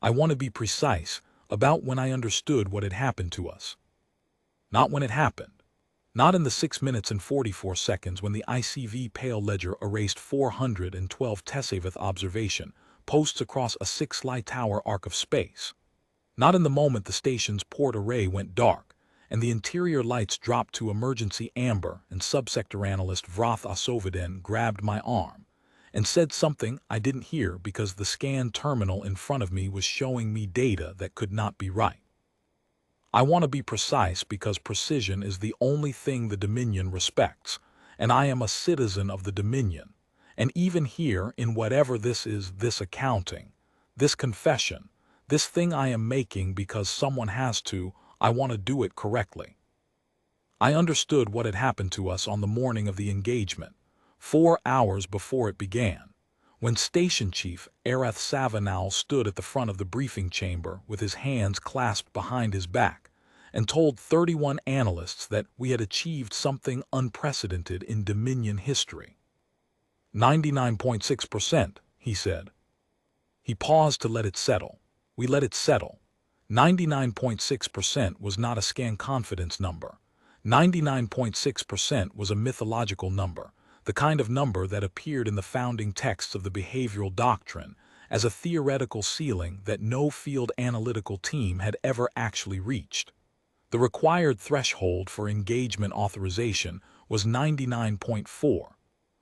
I want to be precise about when I understood what had happened to us. Not when it happened. Not in the 6 minutes and 44 seconds when the ICV Pale Ledger erased 412 Tessaveth observation posts across a 6-light-hour arc of space. Not in the moment the station's port array went dark, and the interior lights dropped to emergency amber and subsector analyst Vroth Asoviden grabbed my arm and said something I didn't hear because the scan terminal in front of me was showing me data that could not be right. I want to be precise because precision is the only thing the Dominion respects, and I am a citizen of the Dominion. And even here, in whatever this is, this accounting, this confession, this thing I am making because someone has to, I want to do it correctly. I understood what had happened to us on the morning of the engagement, 4 hours before it began, when Station Chief Areth Savanal stood at the front of the briefing chamber with his hands clasped behind his back and told 31 analysts that we had achieved something unprecedented in Dominion history. 99.6%, he said. He paused to let it settle. We let it settle. 99.6% was not a scan confidence number. 99.6% was a mythological number, the kind of number that appeared in the founding texts of the behavioral doctrine as a theoretical ceiling that no field analytical team had ever actually reached. The required threshold for engagement authorization was 99.4.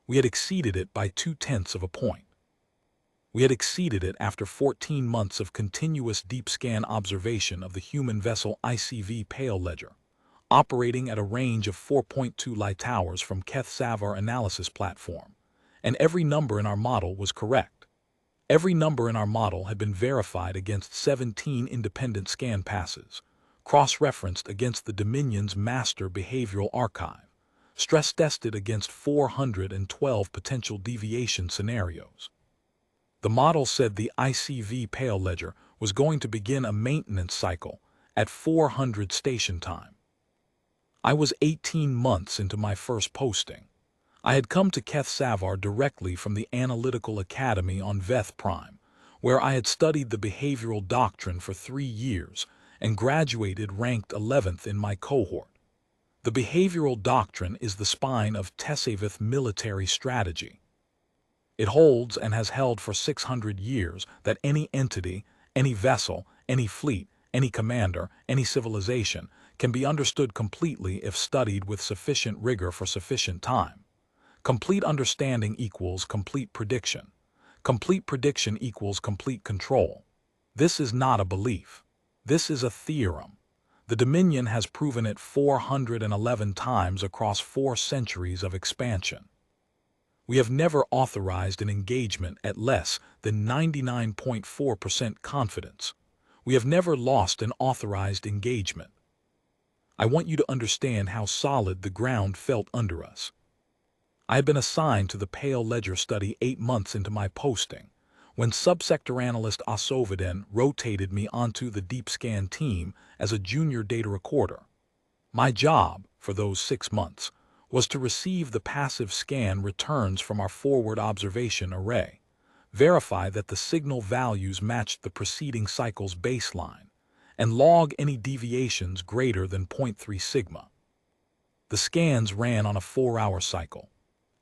We had exceeded it by 0.2 of a point. We had exceeded it after 14 months of continuous deep scan observation of the human vessel ICV Pale Ledger, operating at a range of 4.2 light-hours from keth-savar analysis platform, and every number in our model was correct. Every number in our model had been verified against 17 independent scan passes, cross-referenced against the Dominion's master behavioral archive, stress-tested against 412 potential deviation scenarios. The model said the ICV Pale Ledger was going to begin a maintenance cycle at 400 station time. I was 18 months into my first posting. I had come to keth-savar directly from the Analytical Academy on Veth Prime, where I had studied the behavioral doctrine for 3 years and graduated ranked 11th in my cohort. The behavioral doctrine is the spine of Tessaveth military strategy. It holds and has held for 600 years that any entity, any vessel, any fleet, any commander, any civilization can be understood completely if studied with sufficient rigor for sufficient time. Complete understanding equals complete prediction. Complete prediction equals complete control. This is not a belief. This is a theorem. The Dominion has proven it 411 times across 4 centuries of expansion. We have never authorized an engagement at less than 99.4% confidence. We have never lost an authorized engagement. I want you to understand how solid the ground felt under us. I had been assigned to the Pale Ledger study 8 months into my posting, when subsector analyst Asoviden rotated me onto the deep scan team as a junior data recorder. My job, for those 6 months, was to receive the passive scan returns from our forward observation array, verify that the signal values matched the preceding cycle's baseline, and log any deviations greater than 0.3 sigma. The scans ran on a 4-hour cycle.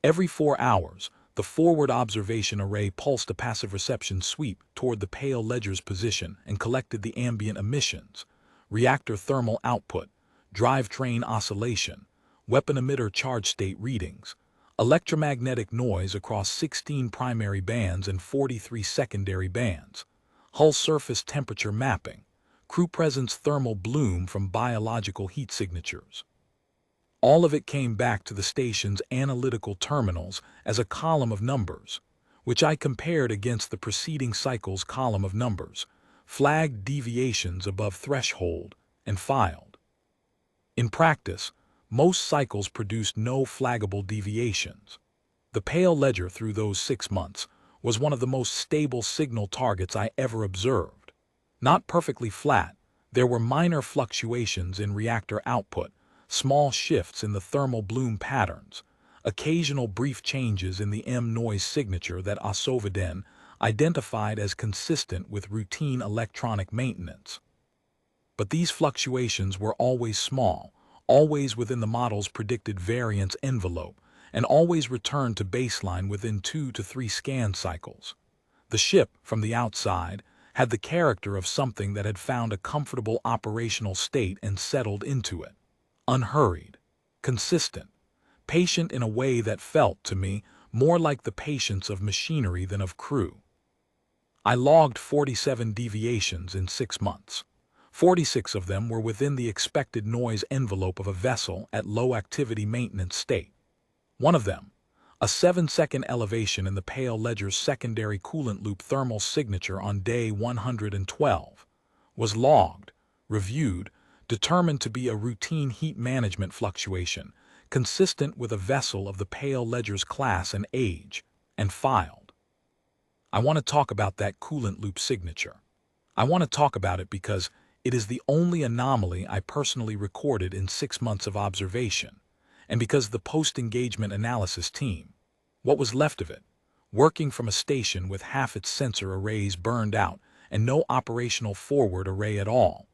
Every 4 hours, the forward observation array pulsed a passive reception sweep toward the Pale Ledger's position and collected the ambient emissions, reactor thermal output, drivetrain oscillation, weapon emitter charge state readings, electromagnetic noise across 16 primary bands and 43 secondary bands, hull surface temperature mapping, crew presence thermal bloom from biological heat signatures. All of it came back to the station's analytical terminals as a column of numbers, which I compared against the preceding cycle's column of numbers, flagged deviations above threshold, and filed. In practice, most cycles produced no flaggable deviations. The Pale Ledger through those 6 months was one of the most stable signal targets I ever observed. Not perfectly flat, there were minor fluctuations in reactor output, small shifts in the thermal bloom patterns, occasional brief changes in the M noise signature that Asoviden identified as consistent with routine electronic maintenance. But these fluctuations were always small, always within the model's predicted variance envelope, and always returned to baseline within 2 to 3 scan cycles. The ship, from the outside, had the character of something that had found a comfortable operational state and settled into it. Unhurried, consistent, patient in a way that felt, to me, more like the patience of machinery than of crew. I logged 47 deviations in 6 months. 46 of them were within the expected noise envelope of a vessel at low-activity maintenance state. One of them, a 7-second elevation in the Pale Ledger's secondary coolant loop thermal signature on day 112, was logged, reviewed, determined to be a routine heat management fluctuation, consistent with a vessel of the Pale Ledger's class and age, and filed. I want to talk about that coolant loop signature. I want to talk about it because it is the only anomaly I personally recorded in 6 months of observation, and because the post-engagement analysis team, what was left of it, working from a station with half its sensor arrays burned out and no operational forward array at all,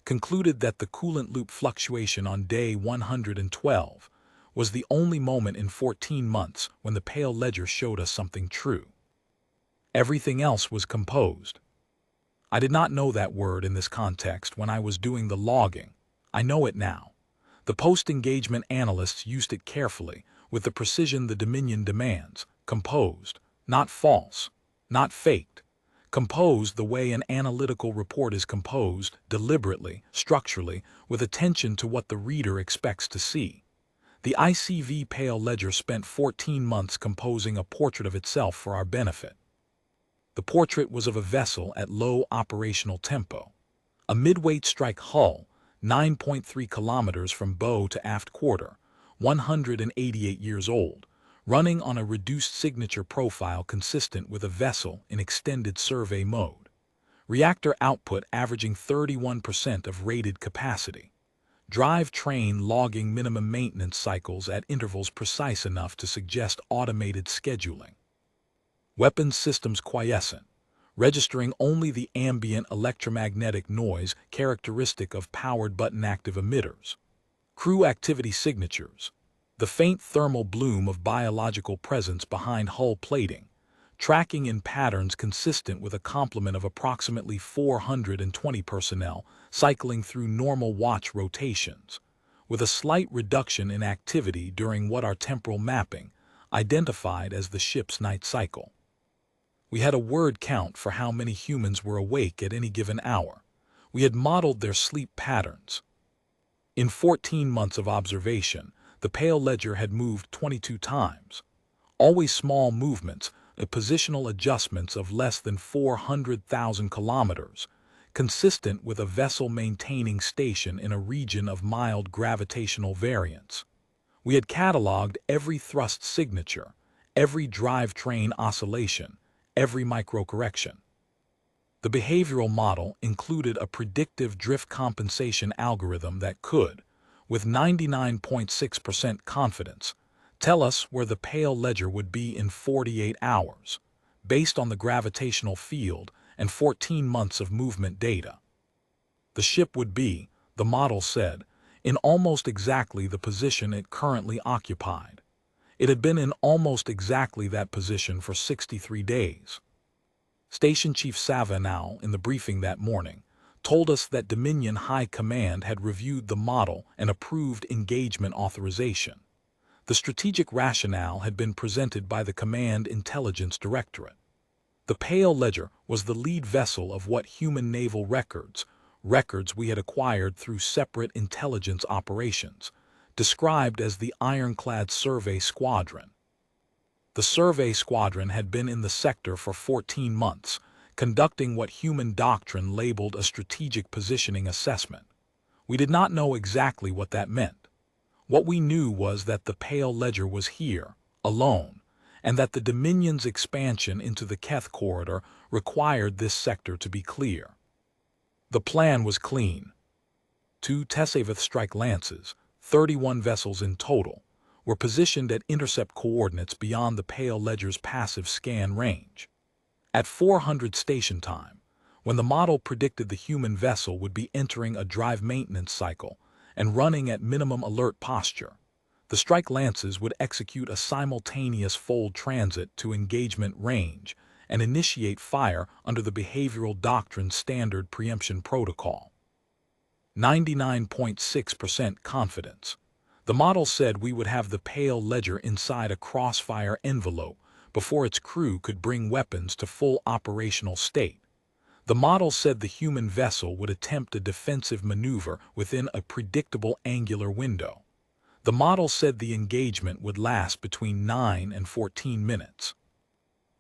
concluded that the coolant loop fluctuation on day 112 was the only moment in 14 months when the Pale Ledger showed us something true. Everything else was composed. I did not know that word in this context when I was doing the logging. I know it now. The post-engagement analysts used it carefully, with the precision the Dominion demands, composed, not false, not faked, composed the way an analytical report is composed, deliberately, structurally, with attention to what the reader expects to see. The ICV Pale Ledger spent 14 months composing a portrait of itself for our benefit. The portrait was of a vessel at low operational tempo, a mid-weight strike hull, 9.3 kilometers from bow to aft quarter, 188 years old, running on a reduced signature profile consistent with a vessel in extended survey mode. Reactor output averaging 31% of rated capacity. Drive train logging minimum maintenance cycles at intervals precise enough to suggest automated scheduling. Weapons systems quiescent, registering only the ambient electromagnetic noise characteristic of powered button-active emitters. Crew activity signatures, the faint thermal bloom of biological presence behind hull plating, tracking in patterns consistent with a complement of approximately 420 personnel cycling through normal watch rotations, with a slight reduction in activity during what our temporal mapping identified as the ship's night cycle. We had a word count for how many humans were awake at any given hour. We had modeled their sleep patterns. In 14 months of observation, the Pale Ledger had moved 22 times. Always small movements, positional adjustments of less than 400,000 kilometers, consistent with a vessel maintaining station in a region of mild gravitational variance. We had cataloged every thrust signature, every drivetrain oscillation, every microcorrection. The behavioral model included a predictive drift compensation algorithm that could, with 99.6% confidence, tell us where the Pale Ledger would be in 48 hours, based on the gravitational field and 14 months of movement data. The ship would be, the model said, in almost exactly the position it currently occupied. It had been in almost exactly that position for 63 days. Station Chief Savanow, in the briefing that morning, told us that Dominion High Command had reviewed the model and approved engagement authorization. The strategic rationale had been presented by the Command Intelligence Directorate. The Pale Ledger was the lead vessel of what human naval records we had acquired through separate intelligence operations, described as the Ironclad Survey Squadron. The survey squadron had been in the sector for 14 months, conducting what human doctrine labeled a strategic positioning assessment. We did not know exactly what that meant. What we knew was that the Pale Ledger was here, alone, and that the Dominion's expansion into the Keth corridor required this sector to be clear. The plan was clean. 2 Tessaveth strike lances, 31 vessels in total, were positioned at intercept coordinates beyond the Pale Ledger's passive scan range. At 400 station time, when the model predicted the human vessel would be entering a drive maintenance cycle and running at minimum alert posture, the strike lances would execute a simultaneous fold transit to engagement range and initiate fire under the behavioral doctrine standard preemption protocol. 99.6% confidence. The model said we would have the Pale Ledger inside a crossfire envelope before its crew could bring weapons to full operational state. The model said the human vessel would attempt a defensive maneuver within a predictable angular window. The model said the engagement would last between 9 and 14 minutes.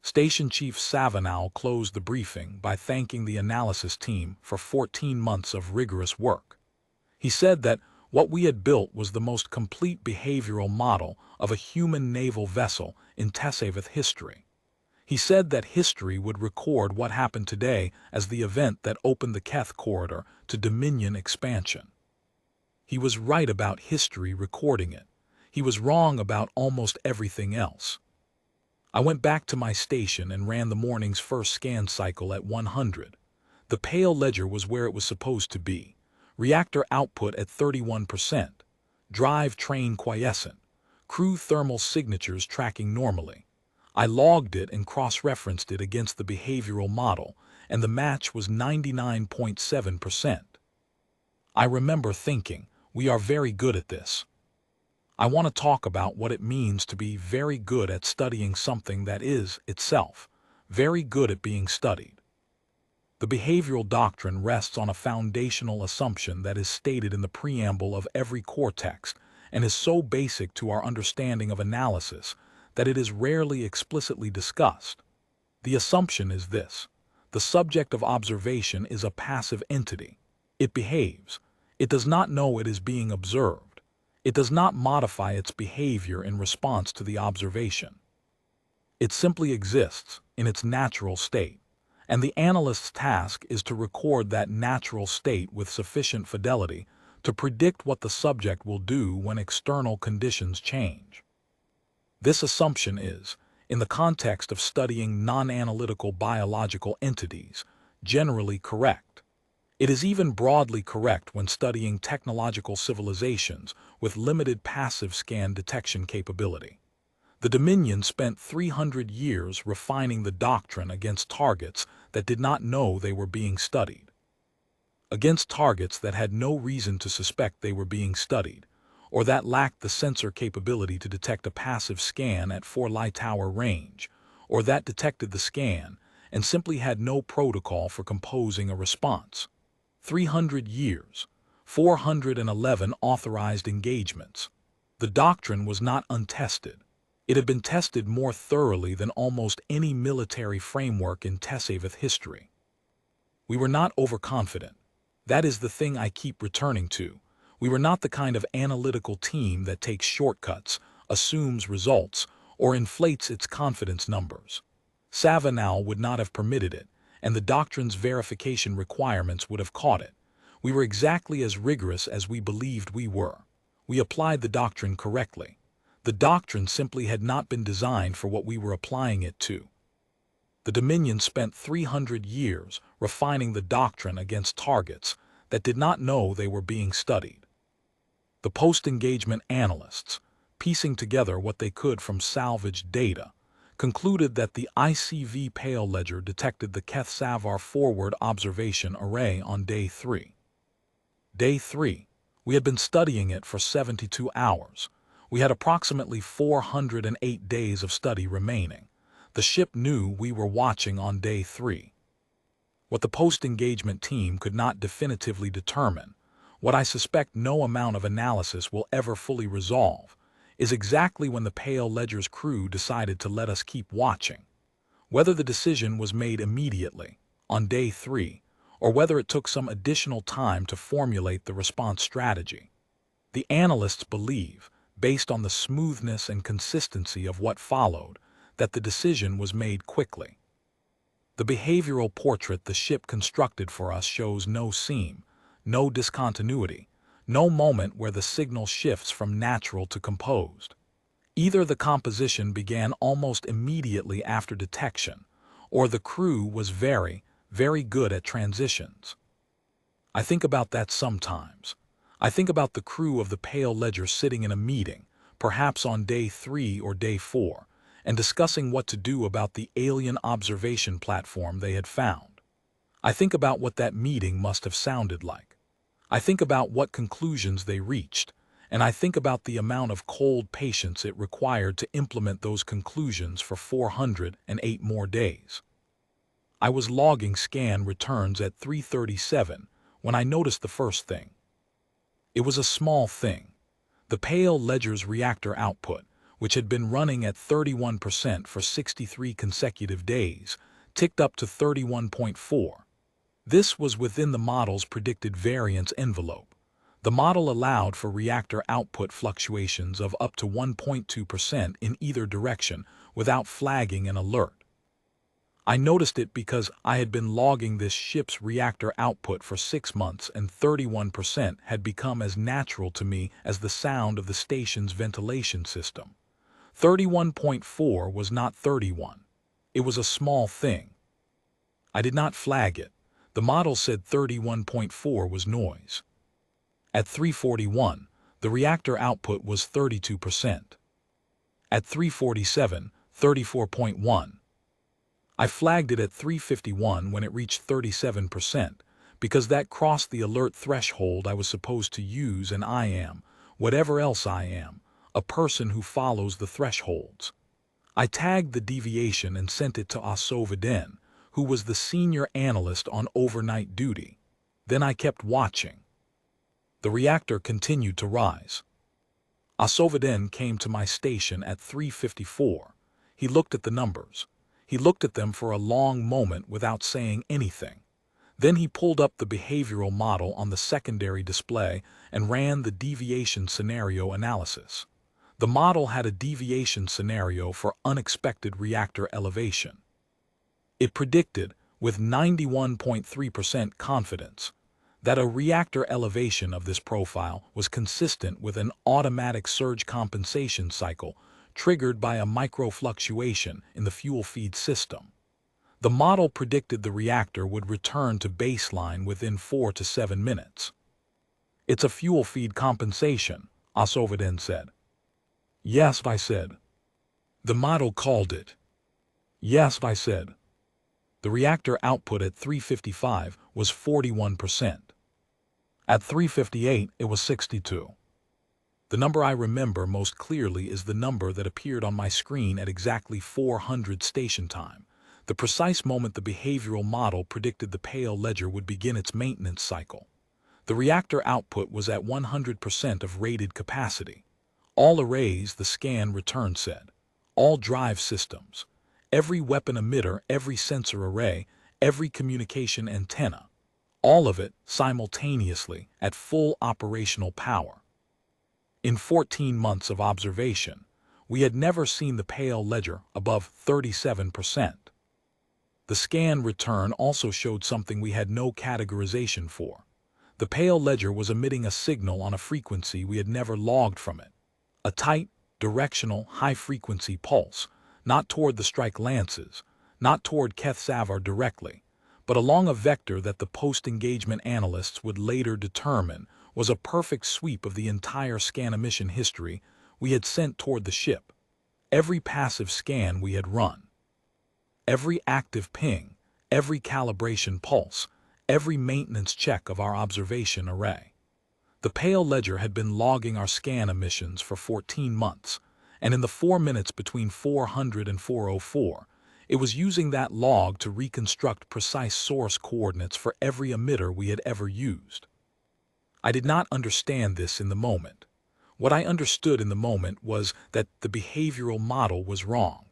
Station Chief Savanow closed the briefing by thanking the analysis team for 14 months of rigorous work. He said that what we had built was the most complete behavioral model of a human naval vessel in Tessaveth history. He said that history would record what happened today as the event that opened the Keth corridor to Dominion expansion. He was right about history recording it. He was wrong about almost everything else. I went back to my station and ran the morning's first scan cycle at 100. The Pale Ledger was where it was supposed to be. Reactor output at 31%. Drive train quiescent. Crew thermal signatures tracking normally. I logged it and cross-referenced it against the behavioral model, and the match was 99.7%. I remember thinking, we are very good at this. I want to talk about what it means to be very good at studying something that is, itself, very good at being studied. The behavioral doctrine rests on a foundational assumption that is stated in the preamble of every core text and is so basic to our understanding of analysis that it is rarely explicitly discussed. The assumption is this: the subject of observation is a passive entity. It behaves. It does not know it is being observed. It does not modify its behavior in response to the observation. It simply exists in its natural state, and the analyst's task is to record that natural state with sufficient fidelity to predict what the subject will do when external conditions change. This assumption is, in the context of studying non-analytical biological entities, generally correct. It is even broadly correct when studying technological civilizations with limited passive scan detection capability. The Dominion spent 300 years refining the doctrine against targets that did not know they were being studied. Against targets that had no reason to suspect they were being studied, or that lacked the sensor capability to detect a passive scan at 4 light-hour range, or that detected the scan and simply had no protocol for composing a response. 300 years, 411 authorized engagements. The doctrine was not untested. It had been tested more thoroughly than almost any military framework in Tessaveth history. We were not overconfident. That is the thing I keep returning to. We were not the kind of analytical team that takes shortcuts, assumes results, or inflates its confidence numbers. Savanow would not have permitted it, and the doctrine's verification requirements would have caught it. We were exactly as rigorous as we believed we were. We applied the doctrine correctly. The doctrine simply had not been designed for what we were applying it to. The Dominion spent 300 years refining the doctrine against targets that did not know they were being studied. The post-engagement analysts, piecing together what they could from salvaged data, concluded that the ICV Pale Ledger detected the keth-savar forward observation array on day 3. Day 3. We had been studying it for 72 hours. We had approximately 408 days of study remaining. The ship knew we were watching on day 3. What the post-engagement team could not definitively determine, what I suspect no amount of analysis will ever fully resolve, is exactly when the Pale Ledger's crew decided to let us keep watching. Whether the decision was made immediately, on day 3, or whether it took some additional time to formulate the response strategy. The analysts believe, based on the smoothness and consistency of what followed, that the decision was made quickly. The behavioral portrait the ship constructed for us shows no seam, no discontinuity, no moment where the signal shifts from natural to composed. Either the composition began almost immediately after detection, or the crew was very, very good at transitions. I think about that sometimes. I think about the crew of the Pale Ledger sitting in a meeting, perhaps on day 3 or day 4, and discussing what to do about the alien observation platform they had found. I think about what that meeting must have sounded like. I think about what conclusions they reached, and I think about the amount of cold patience it required to implement those conclusions for 408 more days. I was logging scan returns at 3:37 when I noticed the first thing. It was a small thing. The Pale Ledger's reactor output, which had been running at 31% for 63 consecutive days, ticked up to 31.4. This was within the model's predicted variance envelope. The model allowed for reactor output fluctuations of up to 1.2% in either direction without flagging an alert. I noticed it because I had been logging this ship's reactor output for 6 months, and 31% had become as natural to me as the sound of the station's ventilation system. 31.4 was not 31. It was a small thing. I did not flag it. The model said 31.4 was noise. At 3:41, the reactor output was 32%. At 3:47, 34.1. I flagged it at 3:51 when it reached 37%, because that crossed the alert threshold I was supposed to use, and I am, whatever else I am, a person who follows the thresholds. I tagged the deviation and sent it to Tessaveth, who was the senior analyst on overnight duty. Then I kept watching. The reactor continued to rise. Tessaveth came to my station at 3:54. He looked at the numbers. He looked at them for a long moment without saying anything. Then he pulled up the behavioral model on the secondary display and ran the deviation scenario analysis. The model had a deviation scenario for unexpected reactor elevation. It predicted, with 91.3% confidence, that a reactor elevation of this profile was consistent with an automatic surge compensation cycle triggered by a microfluctuation in the fuel feed system. The model predicted the reactor would return to baseline within 4 to 7 minutes. "It's a fuel feed compensation," Tessaveth said. "Yes," I said. "The model called it." "Yes," I said. The reactor output at 3:55 was 41%. At 3:58, it was 62. The number I remember most clearly is the number that appeared on my screen at exactly 400 station time, the precise moment the behavioral model predicted the Pale Ledger would begin its maintenance cycle. The reactor output was at 100% of rated capacity. All arrays, the scan return said. All drive systems. Every weapon emitter, every sensor array, every communication antenna. All of it simultaneously at full operational power. In 14 months of observation, we had never seen the Pale Ledger above 37%. The scan return also showed something we had no categorization for. The Pale Ledger was emitting a signal on a frequency we had never logged from it. A tight, directional, high-frequency pulse, not toward the strike lances, not toward keth-savar directly, but along a vector that the post-engagement analysts would later determine was a perfect sweep of the entire scan emission history we had sent toward the ship, every passive scan we had run, every active ping, every calibration pulse, every maintenance check of our observation array. The Pale Ledger had been logging our scan emissions for 14 months, and in the 4 minutes between 400 and 404, it was using that log to reconstruct precise source coordinates for every emitter we had ever used. I did not understand this in the moment. What I understood in the moment was that the behavioral model was wrong.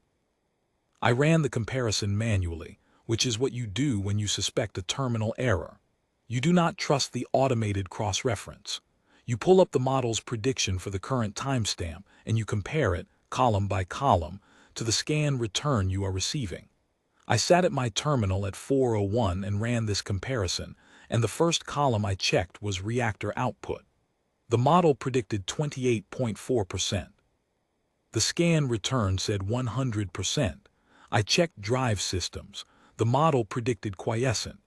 I ran the comparison manually, which is what you do when you suspect a terminal error. You do not trust the automated cross-reference. You pull up the model's prediction for the current timestamp and you compare it, column by column, to the scan return you are receiving. I sat at my terminal at 4:01 and ran this comparison, and the first column I checked was reactor output. The model predicted 28.4%. The scan return said 100%. I checked drive systems. The model predicted quiescent.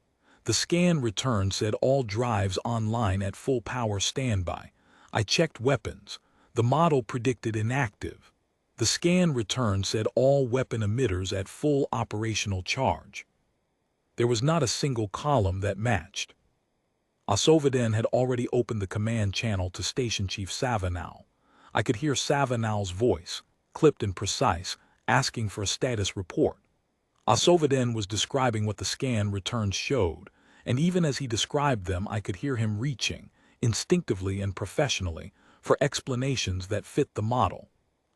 The scan return said all drives online at full power standby. I checked weapons. The model predicted inactive. The scan return said all weapon emitters at full operational charge. There was not a single column that matched. Tessaveth had already opened the command channel to Station Chief Savanow. I could hear Savanow's voice, clipped and precise, asking for a status report. Tessaveth was describing what the scan returns showed, and even as he described them I could hear him reaching, instinctively and professionally, for explanations that fit the model.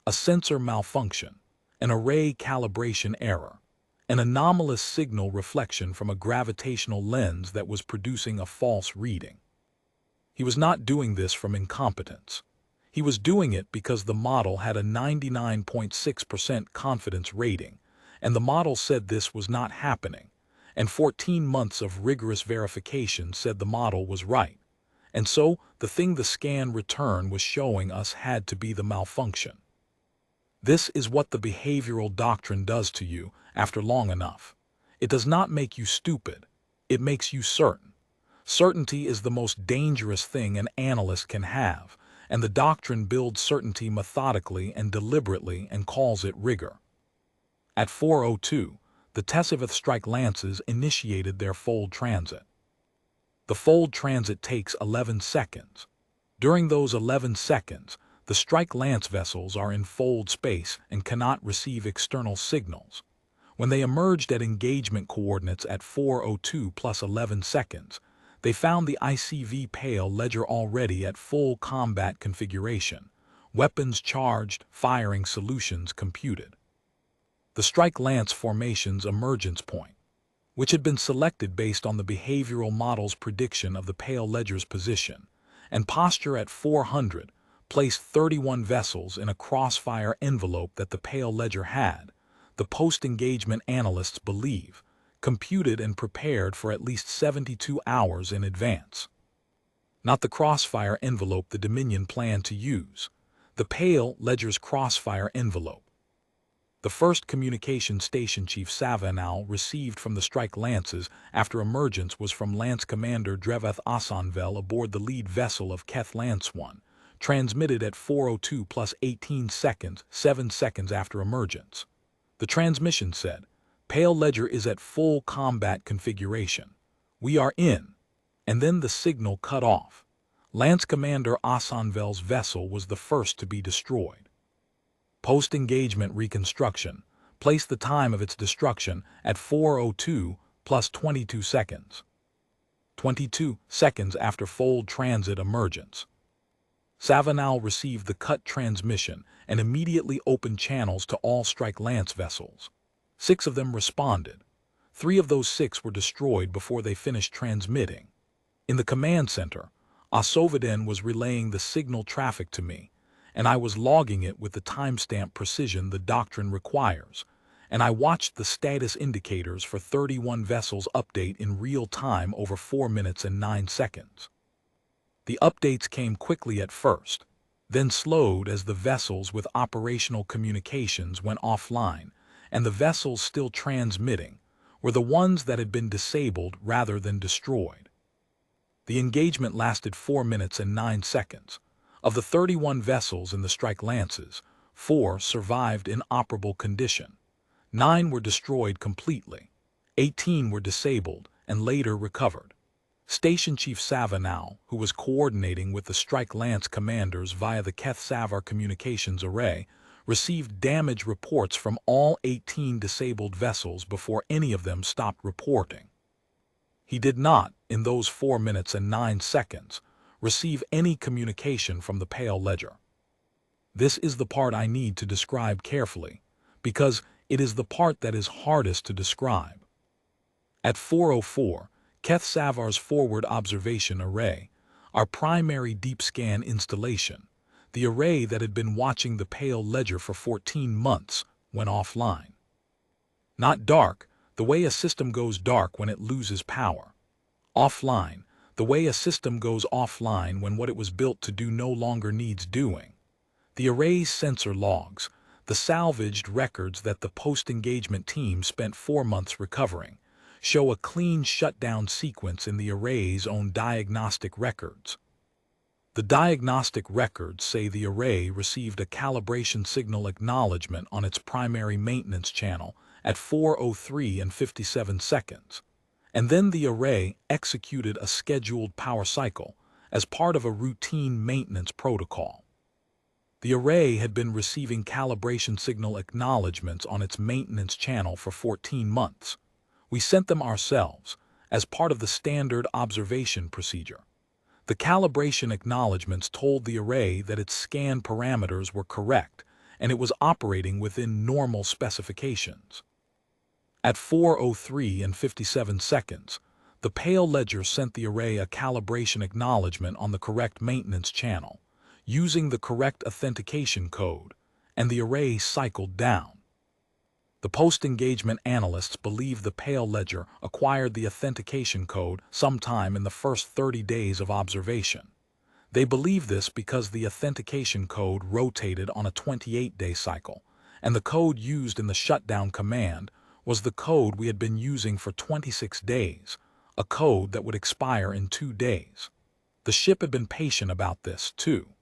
A sensor malfunction, an array calibration error, an anomalous signal reflection from a gravitational lens that was producing a false reading. He was not doing this from incompetence. He was doing it because the model had a 99.6% confidence rating, and the model said this was not happening, and 14 months of rigorous verification said the model was right. And so, the thing the scan return was showing us had to be the malfunction. This is what the behavioral doctrine does to you after long enough. It does not make you stupid. It makes you certain. Certainty is the most dangerous thing an analyst can have, and the doctrine builds certainty methodically and deliberately and calls it rigor. At 4:02, the Tessaveth strike lances initiated their fold transit. The fold transit takes 11 seconds. During those 11 seconds, the strike lance vessels are in fold space and cannot receive external signals. When they emerged at engagement coordinates at 4:02 plus 11 seconds, they found the ICV Pale Ledger already at full combat configuration, weapons charged, firing solutions computed. The strike lance formation's emergence point, which had been selected based on the behavioral model's prediction of the Pale Ledger's position and posture at 400, placed 31 vessels in a crossfire envelope that the Pale Ledger had, the post-engagement analysts believe, computed and prepared for at least 72 hours in advance. Not the crossfire envelope the Dominion planned to use, the Pale Ledger's crossfire envelope. The first communication Station Chief Savanow received from the strike lances after emergence was from Lance Commander Tessaveth Dominion aboard the lead vessel of Keth Lance 1, transmitted at 4:02 plus 18 seconds, 7 seconds after emergence. The transmission said, "Pale Ledger is at full combat configuration. We are in." And then the signal cut off. Lance Commander Domminion's vessel was the first to be destroyed. Post-engagement reconstruction placed the time of its destruction at 4:02 plus 22 seconds. 22 seconds after fold transit emergence. Savanow received the cut transmission and immediately opened channels to all strike lance vessels. 6 of them responded. 3 of those 6 were destroyed before they finished transmitting. In the command center, Tessaveth was relaying the signal traffic to me, and I was logging it with the timestamp precision the doctrine requires, and I watched the status indicators for 31 vessels update in real time over 4 minutes and 9 seconds. The updates came quickly at first, then slowed as the vessels with operational communications went offline, and the vessels still transmitting were the ones that had been disabled rather than destroyed. The engagement lasted 4 minutes and 9 seconds. Of the 31 vessels in the strike lances, 4 survived in operable condition. 9 were destroyed completely. 18 were disabled and later recovered. Station Chief Savanow, who was coordinating with the strike lance commanders via the keth-savar communications array, received damage reports from all 18 disabled vessels before any of them stopped reporting. He did not, in those 4 minutes and 9 seconds, receive any communication from the Pale Ledger. This is the part I need to describe carefully, because it is the part that is hardest to describe. At 4:04, keth-savar's forward observation array, our primary deep scan installation, the array that had been watching the Pale Ledger for 14 months, went offline. Not dark, the way a system goes dark when it loses power. Offline, the way a system goes offline when what it was built to do no longer needs doing. The array's sensor logs, the salvaged records that the post-engagement team spent 4 months recovering, show a clean shutdown sequence in the array's own diagnostic records. The diagnostic records say the array received a calibration signal acknowledgement on its primary maintenance channel at 4:03 and 57 seconds, and then the array executed a scheduled power cycle as part of a routine maintenance protocol. The array had been receiving calibration signal acknowledgements on its maintenance channel for 14 months. We sent them ourselves as part of the standard observation procedure. The calibration acknowledgements told the array that its scan parameters were correct and it was operating within normal specifications. At 4:03 and 57 seconds, the Pale Ledger sent the array a calibration acknowledgement on the correct maintenance channel, using the correct authentication code, and the array cycled down. The post-engagement analysts believe the Pale Ledger acquired the authentication code sometime in the first 30 days of observation. They believe this because the authentication code rotated on a 28-day cycle, and the code used in the shutdown command was the code we had been using for 26 days, a code that would expire in 2 days. The ship had been patient about this, too.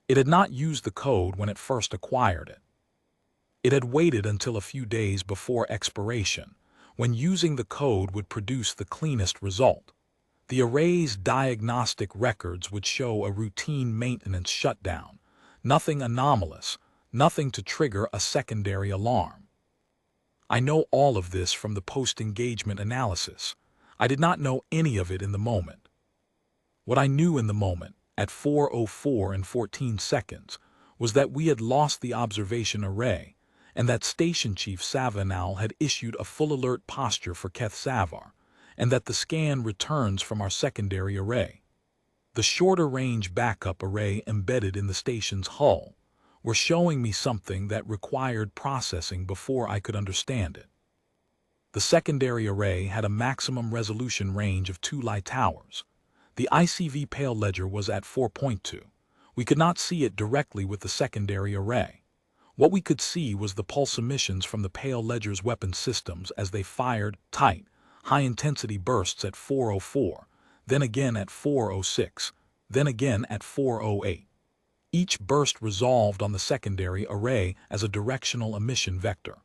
It had not used the code when it first acquired it. It had waited until a few days before expiration, when using the code would produce the cleanest result. The array's diagnostic records would show a routine maintenance shutdown, nothing anomalous, nothing to trigger a secondary alarm. I know all of this from the post-engagement analysis. I did not know any of it in the moment. What I knew in the moment, at 4:04 and 14 seconds, was that we had lost the observation array, and that Station Chief Savanal had issued a full alert posture for keth-savar, and that the scan returns from our secondary array. The shorter-range backup array embedded in the station's hull were showing me something that required processing before I could understand it. The secondary array had a maximum resolution range of 2 light hours. The ICV Pale Ledger was at 4.2. We could not see it directly with the secondary array. What we could see was the pulse emissions from the Pale Ledger's weapon systems as they fired tight, high-intensity bursts at 4:04, then again at 4:06, then again at 4:08. Each burst resolved on the secondary array as a directional emission vector.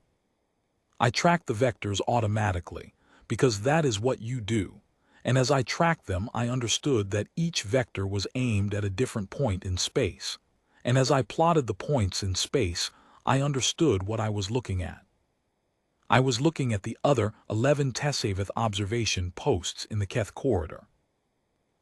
I tracked the vectors automatically, because that is what you do, and as I tracked them I understood that each vector was aimed at a different point in space, and as I plotted the points in space, I understood what I was looking at. I was looking at the other 11 Tessaveth observation posts in the Keth corridor.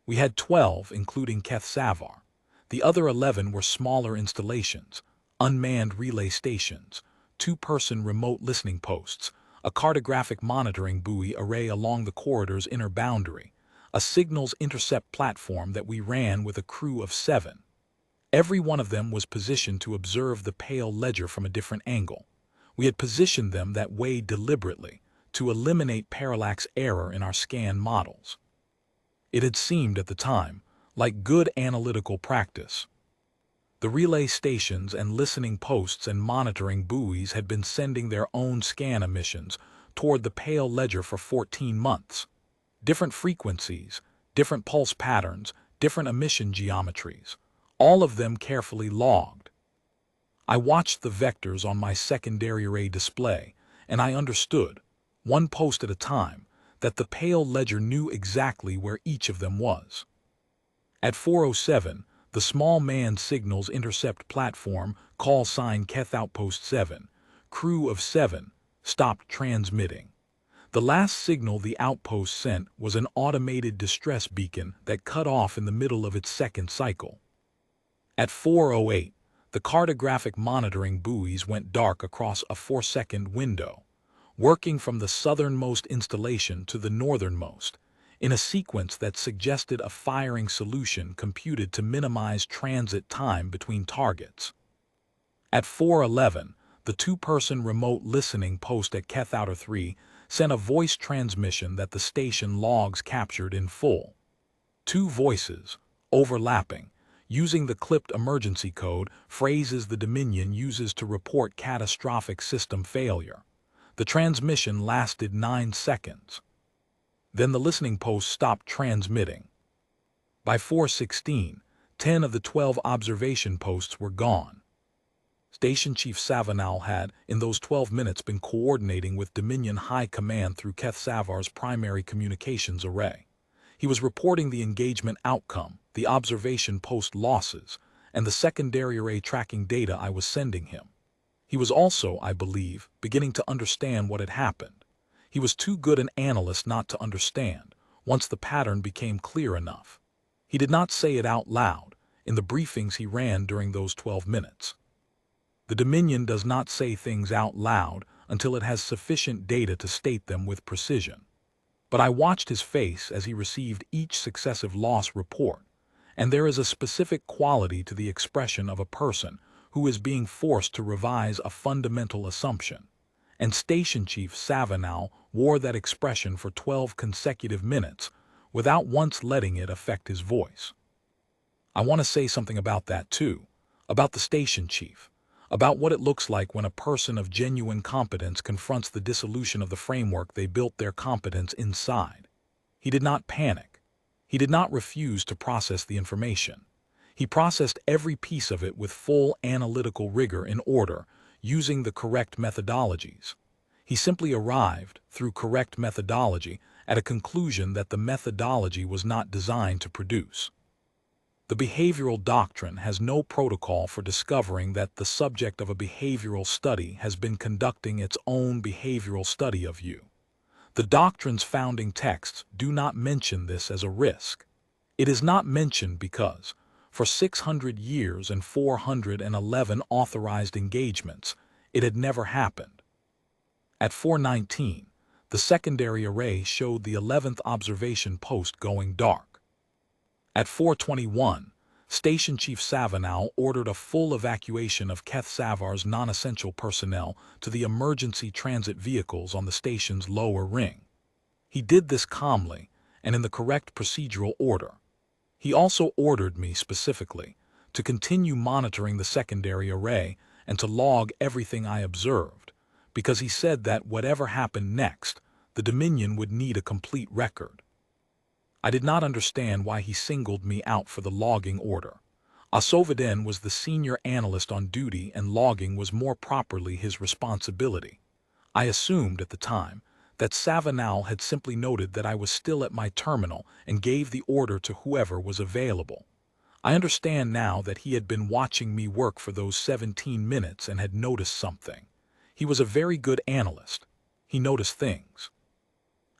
We had 12, including keth-savar. The other 11 were smaller installations, unmanned relay stations, 2-person remote listening posts, a cartographic monitoring buoy array along the corridor's inner boundary, a signals intercept platform that we ran with a crew of 7. Every one of them was positioned to observe the Pale Ledger from a different angle. We had positioned them that way deliberately to eliminate parallax error in our scan models. It had seemed at the time like good analytical practice. The relay stations and listening posts and monitoring buoys had been sending their own scan emissions toward the Pale Ledger for 14 months. Different frequencies, different pulse patterns, different emission geometries, all of them carefully logged. I watched the vectors on my secondary array display, and I understood, one post at a time, that the Pale Ledger knew exactly where each of them was. At 4:07, the small manned signals intercept platform, call sign Keth Outpost 7, crew of 7, stopped transmitting. The last signal the outpost sent was an automated distress beacon that cut off in the middle of its second cycle. At 4:08, the cartographic monitoring buoys went dark across a 4-second window, working from the southernmost installation to the northernmost, in a sequence that suggested a firing solution computed to minimize transit time between targets. At 4:11, the 2-person remote listening post at Keth Outer 3 sent a voice transmission that the station logs captured in full. 2 voices, overlapping, using the clipped emergency code, phrases the Dominion uses to report catastrophic system failure. The transmission lasted 9 seconds. Then the listening post stopped transmitting. By 4:16, 10 of the 12 observation posts were gone. Station Chief Savanal had, in those 12 minutes, been coordinating with Dominion High Command through keth-savar's primary communications array. He was reporting the engagement outcome, the observation post losses, and the secondary array tracking data I was sending him. He was also, I believe, beginning to understand what had happened. He was too good an analyst not to understand, once the pattern became clear enough. He did not say it out loud, in the briefings he ran during those 12 minutes. The Dominion does not say things out loud until it has sufficient data to state them with precision. But I watched his face as he received each successive loss report, and there is a specific quality to the expression of a person who is being forced to revise a fundamental assumption. And Station Chief Savanal wore that expression for 12 consecutive minutes without once letting it affect his voice. I want to say something about that too, about the station chief, about what it looks like when a person of genuine competence confronts the dissolution of the framework they built their competence inside. He did not panic. He did not refuse to process the information. He processed every piece of it with full analytical rigor in order, using the correct methodologies. He simply arrived, through correct methodology, at a conclusion that the methodology was not designed to produce. The behavioral doctrine has no protocol for discovering that the subject of a behavioral study has been conducting its own behavioral study of you. The doctrine's founding texts do not mention this as a risk. It is not mentioned because, for 600 years and 411 authorized engagements, it had never happened. At 4:19, the secondary array showed the 11th observation post going dark. At 4:21, Station Chief Savanal ordered a full evacuation of keth-savar's non-essential personnel to the emergency transit vehicles on the station's lower ring. He did this calmly and in the correct procedural order. He also ordered me specifically to continue monitoring the secondary array and to log everything I observed, because he said that whatever happened next, the Dominion would need a complete record. I did not understand why he singled me out for the logging order. Asoveden was the senior analyst on duty and logging was more properly his responsibility. I assumed at the time that Savanal had simply noted that I was still at my terminal and gave the order to whoever was available. I understand now that he had been watching me work for those 17 minutes and had noticed something. He was a very good analyst. He noticed things.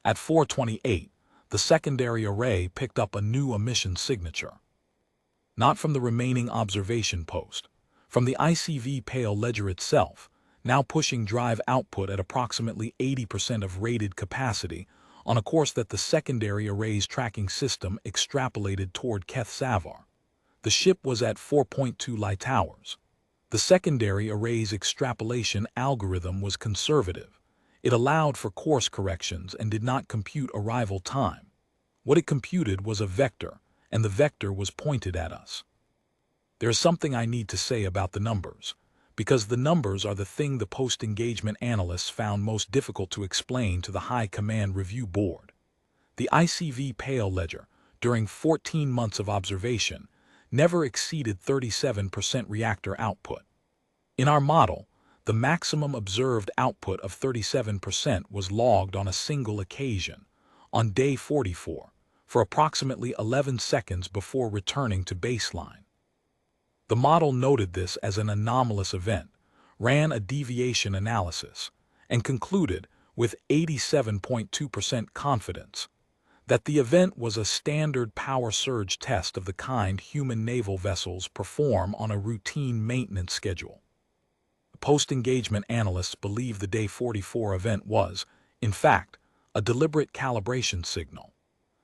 At 4:28, the secondary array picked up a new emission signature. Not from the remaining observation post, from the ICV Pale Ledger itself, now pushing drive output at approximately 80% of rated capacity on a course that the secondary array's tracking system extrapolated toward keth-savar. The ship was at 4.2 light hours. The secondary array's extrapolation algorithm was conservative. It allowed for course corrections and did not compute arrival time. What it computed was a vector, and the vector was pointed at us. There is something I need to say about the numbers, because the numbers are the thing the post-engagement analysts found most difficult to explain to the High Command Review Board. The ICV Pale Ledger, during 14 months of observation, never exceeded 37% reactor output. In our model, the maximum observed output of 37% was logged on a single occasion, on day 44, for approximately 11 seconds before returning to baseline. The model noted this as an anomalous event, ran a deviation analysis, and concluded, with 87.2% confidence, that the event was a standard power surge test of the kind human naval vessels perform on a routine maintenance schedule. Post-engagement analysts believe the day 44 event was, in fact, a deliberate calibration signal.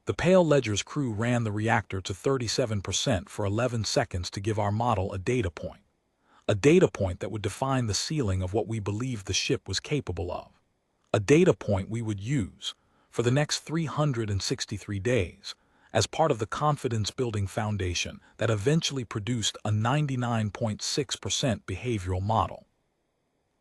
The Pale Ledger's crew ran the reactor to 37% for 11 seconds to give our model a data point that would define the ceiling of what we believed the ship was capable of, a data point we would use for the next 363 days as part of the confidence-building foundation that eventually produced a 99.6% behavioral model.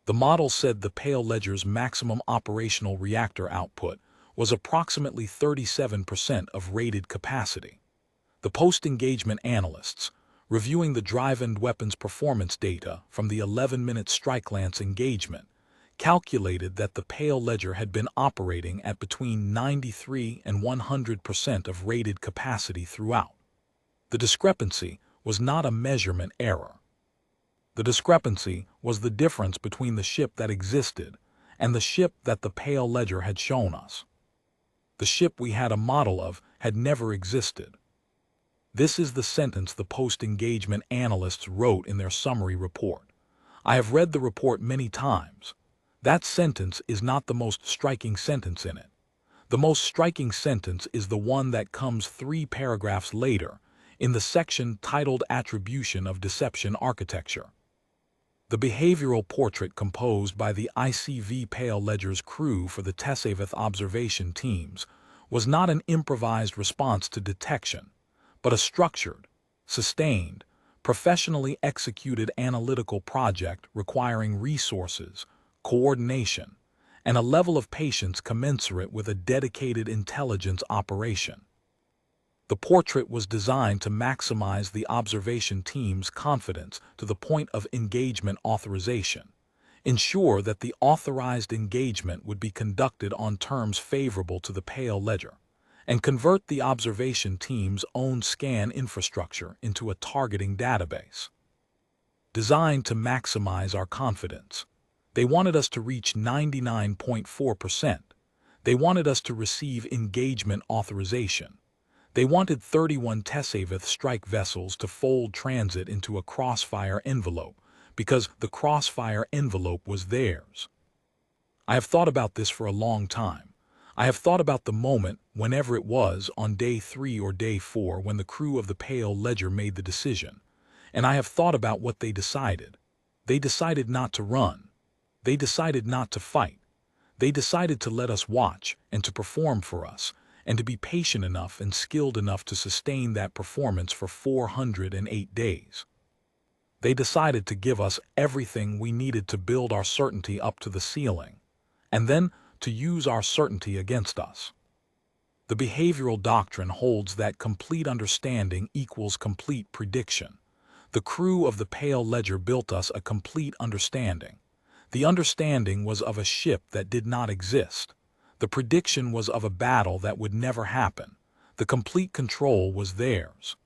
The model said the Pale Ledger's maximum operational reactor output was approximately 37% of rated capacity. The post-engagement analysts, reviewing the drive-end weapons performance data from the 11-minute strike lance engagement, calculated that the Pale Ledger had been operating at between 93 and 100% of rated capacity throughout. The discrepancy was not a measurement error. The discrepancy was the difference between the ship that existed and the ship that the Pale Ledger had shown us. The ship we had a model of had never existed. This is the sentence the post-engagement analysts wrote in their summary report. I have read the report many times. That sentence is not the most striking sentence in it. The most striking sentence is the one that comes 3 paragraphs later, in the section titled Attribution of Deception Architecture. The behavioral portrait composed by the ICV Pale Ledger's crew for the Tessaveth observation teams was not an improvised response to detection, but a structured, sustained, professionally executed analytical project requiring resources, coordination, and a level of patience commensurate with a dedicated intelligence operation. The portrait was designed to maximize the observation team's confidence to the point of engagement authorization, ensure that the authorized engagement would be conducted on terms favorable to the Pale Ledger, and convert the observation team's own scan infrastructure into a targeting database. Designed to maximize our confidence, they wanted us to reach 99.4%. They wanted us to receive engagement authorization. They wanted 31 Tessaveth strike vessels to fold transit into a crossfire envelope, because the crossfire envelope was theirs. I have thought about this for a long time. I have thought about the moment, whenever it was, on day 3 or day 4, when the crew of the Pale Ledger made the decision. And I have thought about what they decided. They decided not to run. They decided not to fight. They decided to let us watch and to perform for us, and to be patient enough and skilled enough to sustain that performance for 408 days. They decided to give us everything we needed to build our certainty up to the ceiling, and then to use our certainty against us. The behavioral doctrine holds that complete understanding equals complete prediction. The crew of the Pale Ledger built us a complete understanding. The understanding was of a ship that did not exist. The prediction was of a battle that would never happen. The complete control was theirs.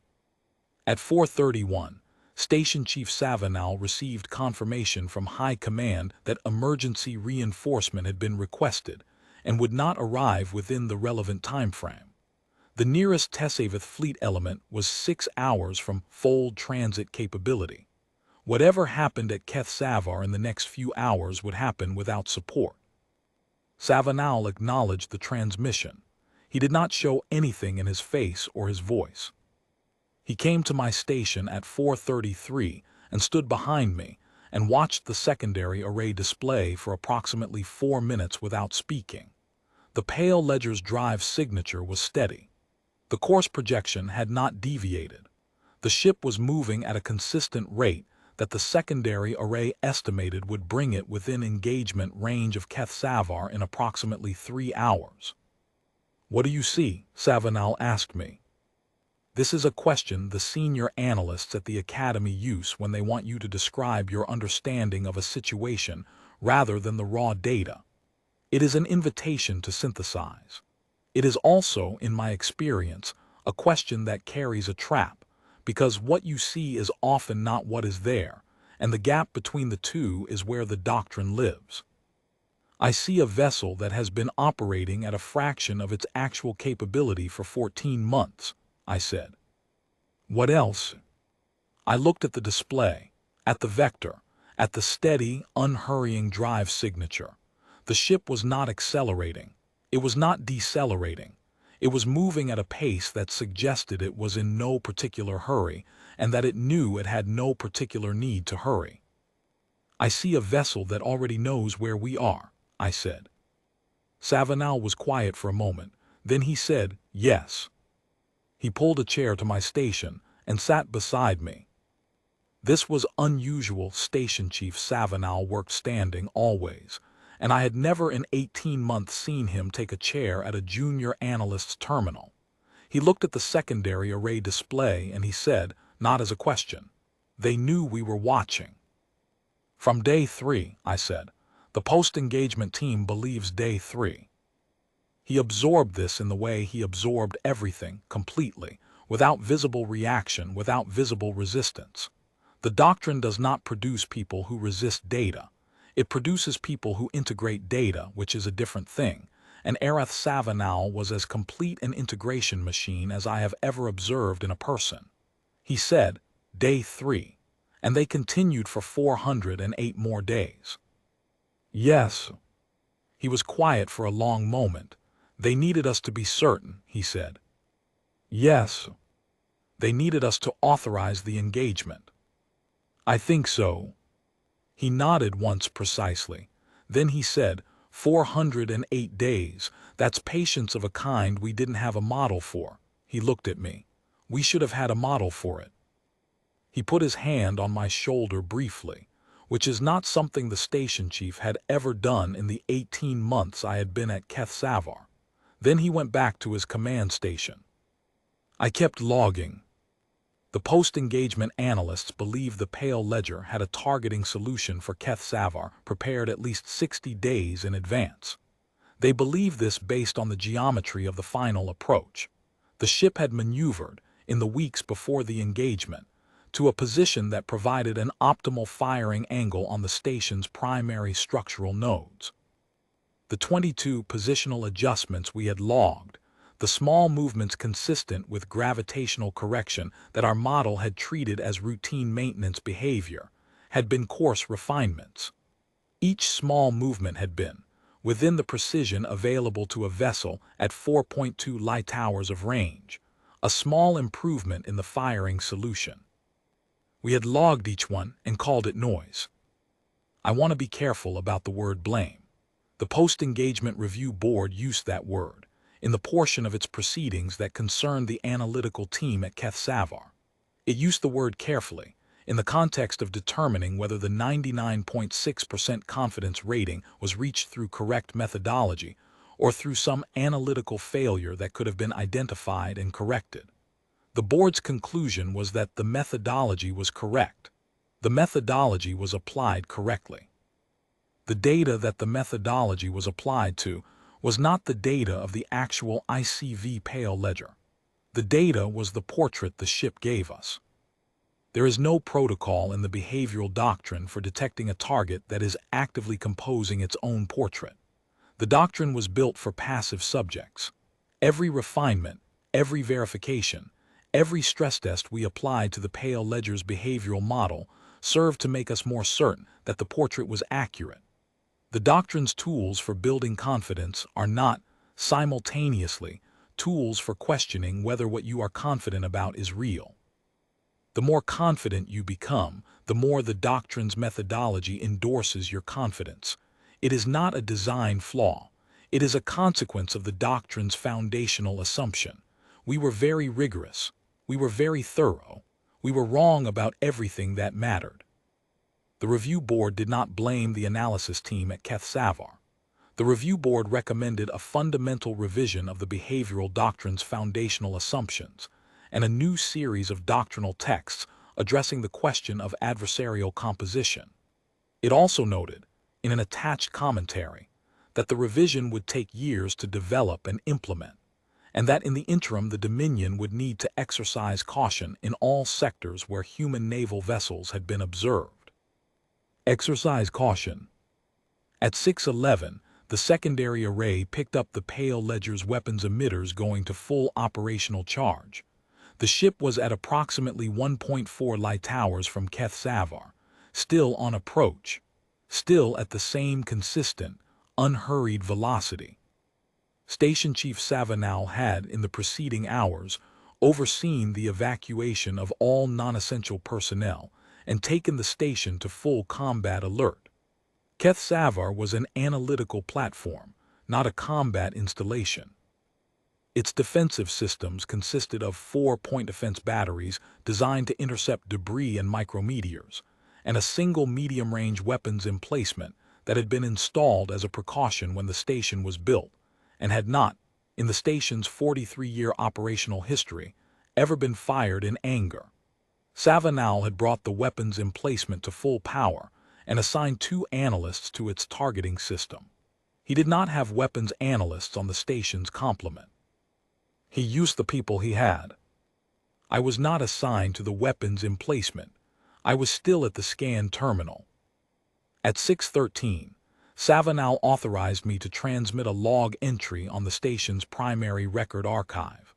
At 4:31, Station Chief Savanal received confirmation from High Command that emergency reinforcement had been requested and would not arrive within the relevant time frame. The nearest Tessaveth fleet element was 6 hours from fold transit capability. Whatever happened at Keth-Savar in the next few hours would happen without support. Savanal acknowledged the transmission. He did not show anything in his face or his voice. He came to my station at 4:33 and stood behind me and watched the secondary array display for approximately 4 minutes without speaking. The Pale Ledger's drive signature was steady. The course projection had not deviated. The ship was moving at a consistent rate that the secondary array estimated would bring it within engagement range of Keth-Savar in approximately 3 hours. "What do you see?" Savanal asked me. This is a question the senior analysts at the Academy use when they want you to describe your understanding of a situation rather than the raw data. It is an invitation to synthesize. It is also, in my experience, a question that carries a trap, because what you see is often not what is there, and the gap between the two is where the doctrine lives. I see a vessel that has been operating at a fraction of its actual capability for 14 months, I said. What else? I looked at the display, at the vector, at the steady, unhurrying drive signature. The ship was not accelerating. It was not decelerating. It was moving at a pace that suggested it was in no particular hurry and that it knew it had no particular need to hurry. I see a vessel that already knows where we are, I said. Savanal was quiet for a moment. Then he said, yes. He pulled a chair to my station and sat beside me. This was unusual. Station Chief Savanal worked standing always, and I had never in 18 months seen him take a chair at a junior analyst's terminal. He looked at the secondary array display and he said, not as a question, "They knew we were watching." "From day 3, I said. "The post-engagement team believes day 3. He absorbed this in the way he absorbed everything, completely, without visible reaction, without visible resistance. The doctrine does not produce people who resist data. It produces people who integrate data, which is a different thing. And Savanal was as complete an integration machine as I have ever observed in a person. He said, day 3, and they continued for 408 more days. Yes. He was quiet for a long moment. They needed us to be certain, he said. Yes. They needed us to authorize the engagement. I think so. He nodded once precisely. Then he said, 408 days, that's patience of a kind we didn't have a model for. He looked at me. We should have had a model for it. He put his hand on my shoulder briefly, which is not something the station chief had ever done in the 18 months I had been at Keth-Savar. Then he went back to his command station. I kept logging. The post-engagement analysts believed the Pale Ledger had a targeting solution for Keth-Savar prepared at least 60 days in advance. They believed this based on the geometry of the final approach. The ship had maneuvered, in the weeks before the engagement, to a position that provided an optimal firing angle on the station's primary structural nodes. The 22 positional adjustments we had logged, the small movements consistent with gravitational correction that our model had treated as routine maintenance behavior, had been coarse refinements. Each small movement had been, within the precision available to a vessel at 4.2 light hours of range, a small improvement in the firing solution. We had logged each one and called it noise. I want to be careful about the word blame. The Post-Engagement Review Board used that word in the portion of its proceedings that concerned the analytical team at Keth-Savar. It used the word carefully in the context of determining whether the 99.6% confidence rating was reached through correct methodology or through some analytical failure that could have been identified and corrected. The board's conclusion was that the methodology was correct. The methodology was applied correctly. The data that the methodology was applied to was not the data of the actual ICV Pale Ledger. The data was the portrait the ship gave us. There is no protocol in the behavioral doctrine for detecting a target that is actively composing its own portrait. The doctrine was built for passive subjects. Every refinement, every verification, every stress test we applied to the Pale Ledger's behavioral model served to make us more certain that the portrait was accurate. The doctrine's tools for building confidence are not, simultaneously, tools for questioning whether what you are confident about is real. The more confident you become, the more the doctrine's methodology endorses your confidence. It is not a design flaw. It is a consequence of the doctrine's foundational assumption. We were very rigorous. We were very thorough. We were wrong about everything that mattered. The review board did not blame the analysis team at Keth-Savar. The review board recommended a fundamental revision of the behavioral doctrine's foundational assumptions and a new series of doctrinal texts addressing the question of adversarial composition. It also noted, in an attached commentary, that the revision would take years to develop and implement, and that in the interim the Dominion would need to exercise caution in all sectors where human naval vessels had been observed. Exercise caution. At 6:11, the secondary array picked up the Pale Ledger's weapons emitters going to full operational charge. The ship was at approximately 1.4 light hours from Keth-Savar, still on approach, still at the same consistent, unhurried velocity. Station Chief Savanal had, in the preceding hours, overseen the evacuation of all non-essential personnel and taken the station to full combat alert. Keth-Savar was an analytical platform, not a combat installation. Its defensive systems consisted of 4-point defense batteries designed to intercept debris and micrometeors, and a single medium-range weapons emplacement that had been installed as a precaution when the station was built, and had not, in the station's 43-year operational history, ever been fired in anger. Savanal had brought the weapons emplacement to full power and assigned 2 analysts to its targeting system. He did not have weapons analysts on the station's complement. He used the people he had. I was not assigned to the weapons emplacement. I was still at the scan terminal. At 6:13, Savanal authorized me to transmit a log entry on the station's primary record archive,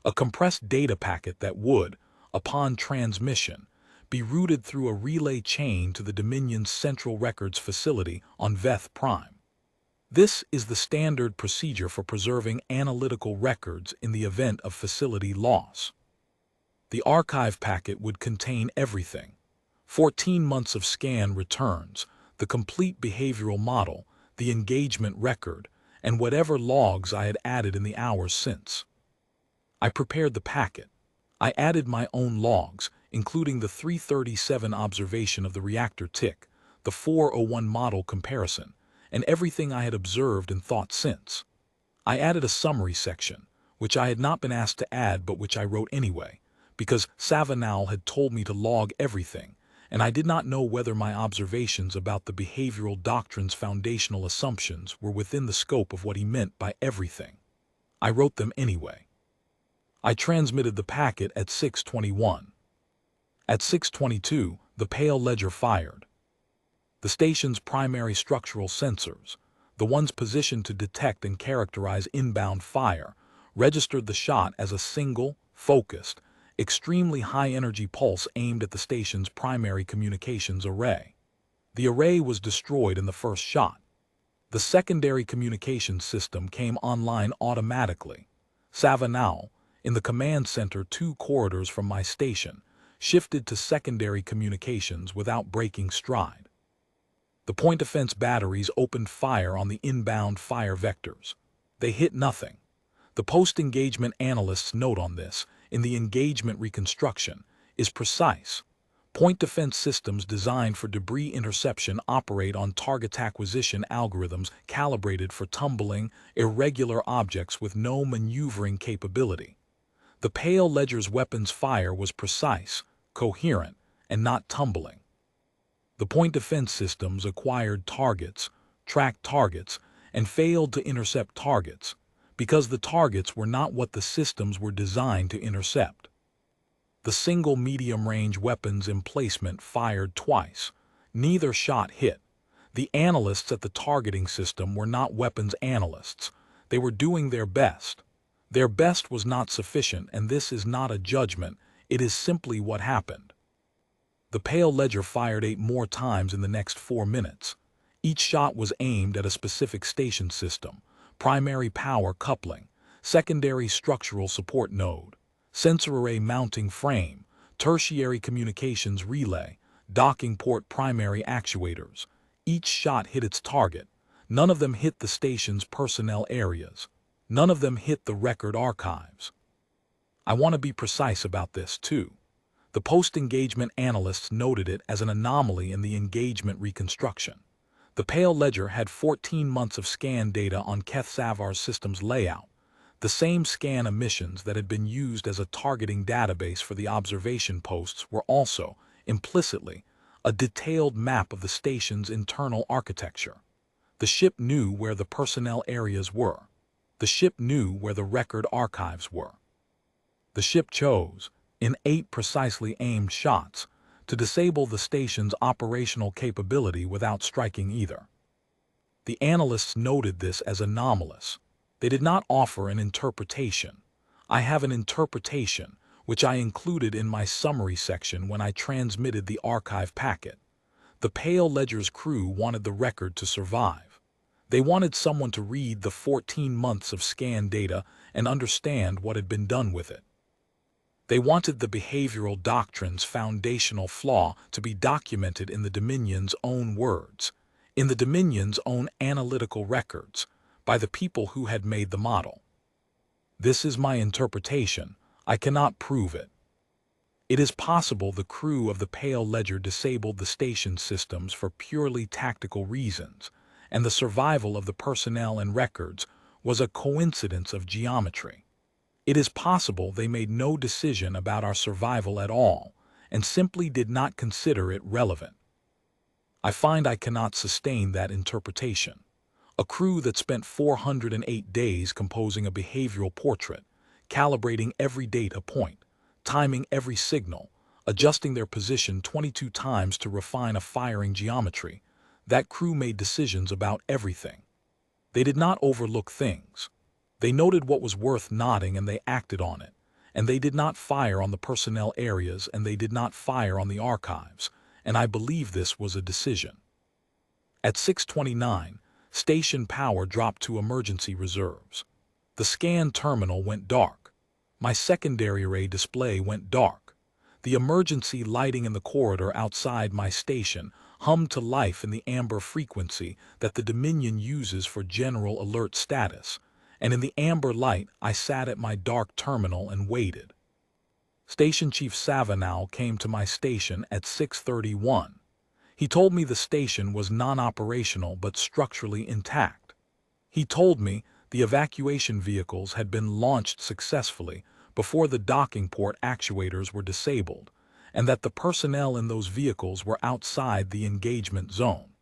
a compressed data packet that would, upon transmission, be routed through a relay chain to the Dominion's Central Records facility on Veth Prime. This is the standard procedure for preserving analytical records in the event of facility loss. The archive packet would contain everything: 14 months of scan returns, the complete behavioral model, the engagement record, and whatever logs I had added in the hours since. I prepared the packet. I added my own logs, including the 337 observation of the reactor tick, the 401 model comparison, and everything I had observed and thought since. I added a summary section, which I had not been asked to add but which I wrote anyway, because Savanal had told me to log everything, and I did not know whether my observations about the behavioral doctrine's foundational assumptions were within the scope of what he meant by everything. I wrote them anyway. I transmitted the packet at 6:21. At 6:22, the Pale Ledger fired. The station's primary structural sensors, the ones positioned to detect and characterize inbound fire, registered the shot as a single, focused, extremely high-energy pulse aimed at the station's primary communications array. The array was destroyed in the first shot. The secondary communications system came online automatically. Savanal, in the command center 2 corridors from my station, shifted to secondary communications without breaking stride. The point defense batteries opened fire on the inbound fire vectors. They hit nothing. The post-engagement analyst's note on this, in the engagement reconstruction, is precise. Point defense systems designed for debris interception operate on target acquisition algorithms calibrated for tumbling, irregular objects with no maneuvering capability. The Pale Ledger's weapons fire was precise, coherent, and not tumbling. The point defense systems acquired targets, tracked targets, and failed to intercept targets, because the targets were not what the systems were designed to intercept. The single medium-range weapons emplacement fired twice. Neither shot hit. The analysts at the targeting system were not weapons analysts. They were doing their best. Their best was not sufficient, and this is not a judgment, it is simply what happened. The Pale Ledger fired 8 more times in the next 4 minutes. Each shot was aimed at a specific station system: primary power coupling, secondary structural support node, sensor array mounting frame, tertiary communications relay, docking port primary actuators. Each shot hit its target. None of them hit the station's personnel areas. None of them hit the record archives. I want to be precise about this, too. The post-engagement analysts noted it as an anomaly in the engagement reconstruction. The Pale Ledger had 14 months of scan data on keth-savar's system's layout, the same scan emissions that had been used as a targeting database for the observation posts were also, implicitly, a detailed map of the station's internal architecture. The ship knew where the personnel areas were. The ship knew where the record archives were. The ship chose, in 8 precisely aimed shots, to disable the station's operational capability without striking either. The analysts noted this as anomalous. They did not offer an interpretation. I have an interpretation, which I included in my summary section when I transmitted the archive packet. The Pale Ledger's crew wanted the record to survive. They wanted someone to read the 14 months of scan data and understand what had been done with it. They wanted the behavioral doctrine's foundational flaw to be documented in the Dominion's own words, in the Dominion's own analytical records, by the people who had made the model. This is my interpretation. I cannot prove it. It is possible the crew of the Pale Ledger disabled the station systems for purely tactical reasons, and the survival of the personnel and records was a coincidence of geometry. It is possible they made no decision about our survival at all, and simply did not consider it relevant. I find I cannot sustain that interpretation. A crew that spent 408 days composing a behavioral portrait, calibrating every data point, timing every signal, adjusting their position 22 times to refine a firing geometry, that crew made decisions about everything. They did not overlook things. They noted what was worth noting and they acted on it, and they did not fire on the personnel areas and they did not fire on the archives, and I believe this was a decision. At 6:29, station power dropped to emergency reserves. The scan terminal went dark. My secondary array display went dark. The emergency lighting in the corridor outside my station hummed to life in the amber frequency that the Dominion uses for general alert status, and in the amber light I sat at my dark terminal and waited. Station Chief Savanow came to my station at 6:31. He told me the station was non-operational but structurally intact. He told me the evacuation vehicles had been launched successfully before the docking port actuators were disabled, and that the personnel in those vehicles were outside the engagement zone.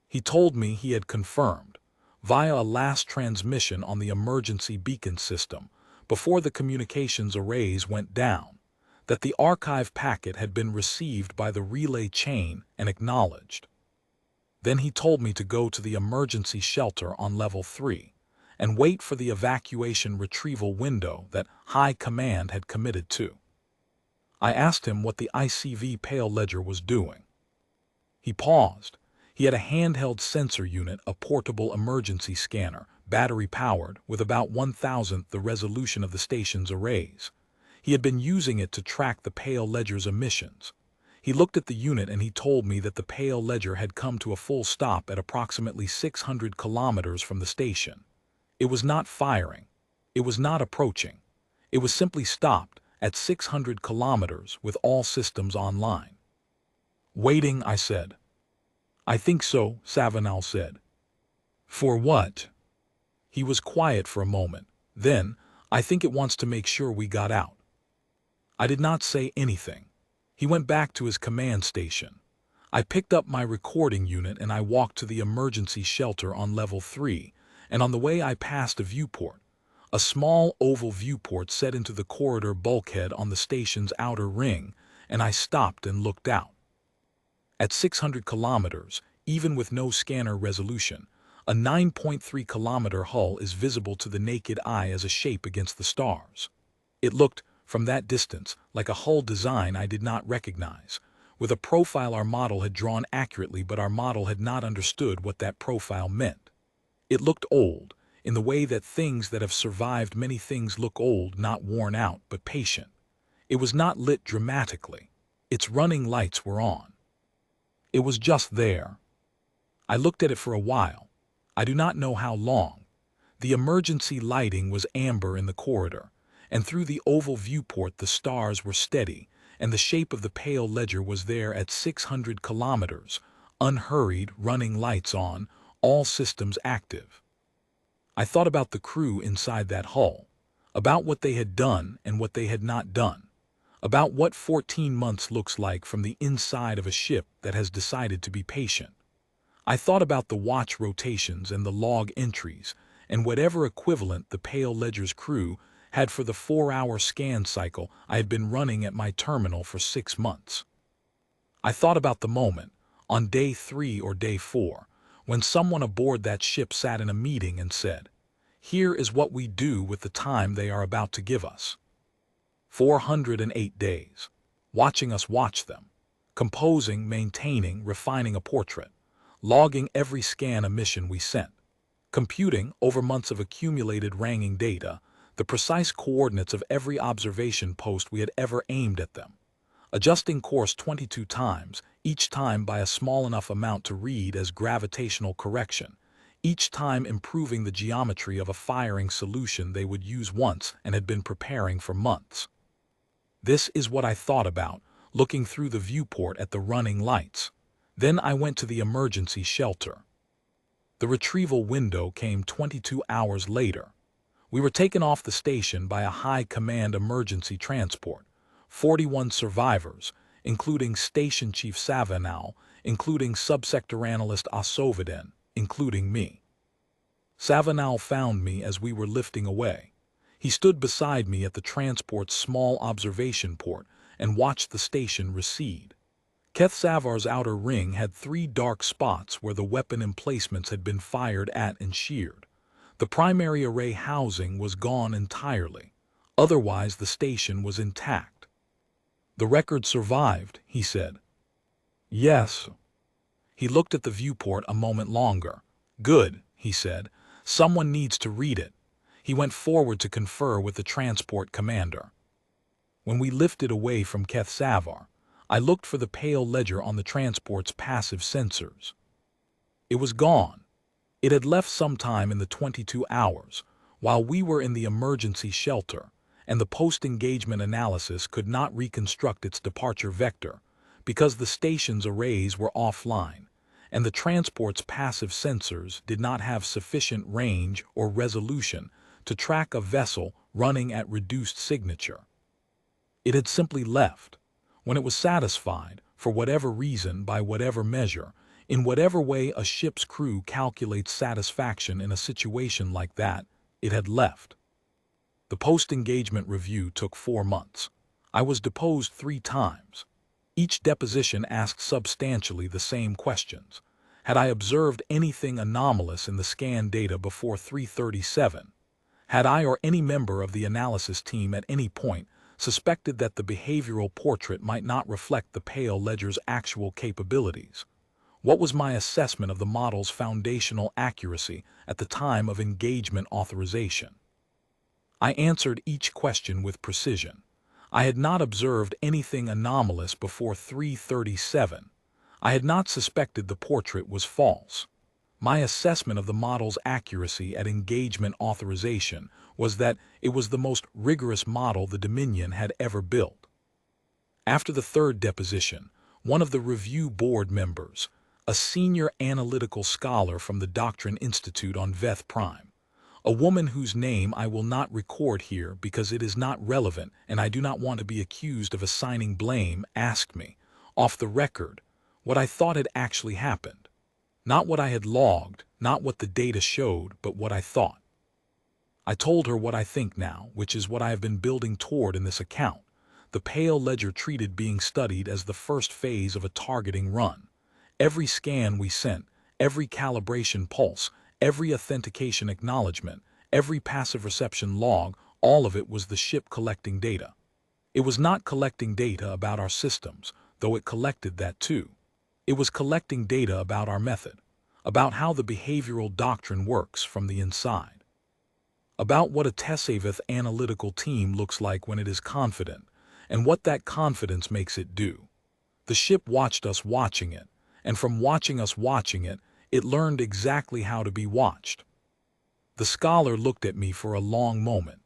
He told me he had confirmed, via a last transmission on the emergency beacon system, before the communications arrays went down, that the archive packet had been received by the relay chain and acknowledged. Then he told me to go to the emergency shelter on level 3 and wait for the evacuation retrieval window that High Command had committed to. I asked him what the ICV Pale Ledger was doing. He paused. He had a handheld sensor unit, a portable emergency scanner, battery-powered, with about 1,000th the resolution of the station's arrays. He had been using it to track the Pale Ledger's emissions. He looked at the unit and he told me that the Pale Ledger had come to a full stop at approximately 600 kilometers from the station. It was not firing. It was not approaching. It was simply stopped at 600 kilometers with all systems online. Waiting, I said. I think so, Savanow said. For what? He was quiet for a moment. Then, I think it wants to make sure we got out. I did not say anything. He went back to his command station. I picked up my recording unit and I walked to the emergency shelter on level 3, and on the way I passed a viewport, a small oval viewport set into the corridor bulkhead on the station's outer ring, and I stopped and looked out. At 600 kilometers, even with no scanner resolution, a 9.3-kilometer hull is visible to the naked eye as a shape against the stars. It looked, from that distance, like a hull design I did not recognize, with a profile our model had drawn accurately, but our model had not understood what that profile meant. It looked old, in the way that things that have survived many things look old, not worn out, but patient. It was not lit dramatically. Its running lights were on. It was just there. I looked at it for a while. I do not know how long. The emergency lighting was amber in the corridor, and through the oval viewport the stars were steady, and the shape of the Pale Ledger was there at 600 kilometers, unhurried, running lights on, all systems active. I thought about the crew inside that hull, about what they had done and what they had not done, about what 14 months looks like from the inside of a ship that has decided to be patient. I thought about the watch rotations and the log entries, and whatever equivalent the Pale Ledger's crew had for the 4-hour scan cycle I had been running at my terminal for 6 months. I thought about the moment, on day 3 or day 4, when someone aboard that ship sat in a meeting and said, "Here is what we do with the time they are about to give us." 408 days, watching us watch them, composing, maintaining, refining a portrait, logging every scan emission we sent, computing, over months of accumulated ranging data, the precise coordinates of every observation post we had ever aimed at them, adjusting course 22 times, each time by a small enough amount to read as gravitational correction, each time improving the geometry of a firing solution they would use once and had been preparing for months. This is what I thought about, looking through the viewport at the running lights. Then I went to the emergency shelter. The retrieval window came 22 hours later. We were taken off the station by a high-command emergency transport. 41 survivors, including Station Chief Savanau, including Subsector Analyst Asoviden, including me. Savanau found me as we were lifting away. He stood beside me at the transport's small observation port and watched the station recede. Keth-Savar's outer ring had 3 dark spots where the weapon emplacements had been fired at and sheared. The primary array housing was gone entirely. Otherwise, the station was intact. "The record survived," he said. "Yes." He looked at the viewport a moment longer. "Good," he said. "Someone needs to read it." He went forward to confer with the transport commander. When we lifted away from Keth-Savar, I looked for the Pale Ledger on the transport's passive sensors. It was gone. It had left sometime in the 22 hours, while we were in the emergency shelter, and the post-engagement analysis could not reconstruct its departure vector because the station's arrays were offline, and the transport's passive sensors did not have sufficient range or resolution to track a vessel running at reduced signature. It had simply left. When it was satisfied, for whatever reason, by whatever measure, in whatever way a ship's crew calculates satisfaction in a situation like that, it had left. The post-engagement review took 4 months. I was deposed 3 times. Each deposition asked substantially the same questions. Had I observed anything anomalous in the scan data before 337? Had I or any member of the analysis team at any point suspected that the behavioral portrait might not reflect the Pale Ledger's actual capabilities? What was my assessment of the model's foundational accuracy at the time of engagement authorization? I answered each question with precision. I had not observed anything anomalous before 337. I had not suspected the portrait was false. My assessment of the model's accuracy at engagement authorization was that it was the most rigorous model the Dominion had ever built. After the 3rd deposition, one of the review board members, a senior analytical scholar from the Doctrine Institute on Veth Prime, a woman whose name I will not record here because it is not relevant and I do not want to be accused of assigning blame, asked me, off the record, what I thought had actually happened. Not what I had logged, not what the data showed, but what I thought. I told her what I think now, which is what I have been building toward in this account. The Pale Ledger treated being studied as the first phase of a targeting run. Every scan we sent, every calibration pulse, every authentication acknowledgement, every passive reception log, all of it was the ship collecting data. It was not collecting data about our systems, though it collected that too. It was collecting data about our method, about how the behavioral doctrine works from the inside, about what a Tessaveth analytical team looks like when it is confident, and what that confidence makes it do. The ship watched us watching it, and from watching us watching it, it learned exactly how to be watched. The scholar looked at me for a long moment.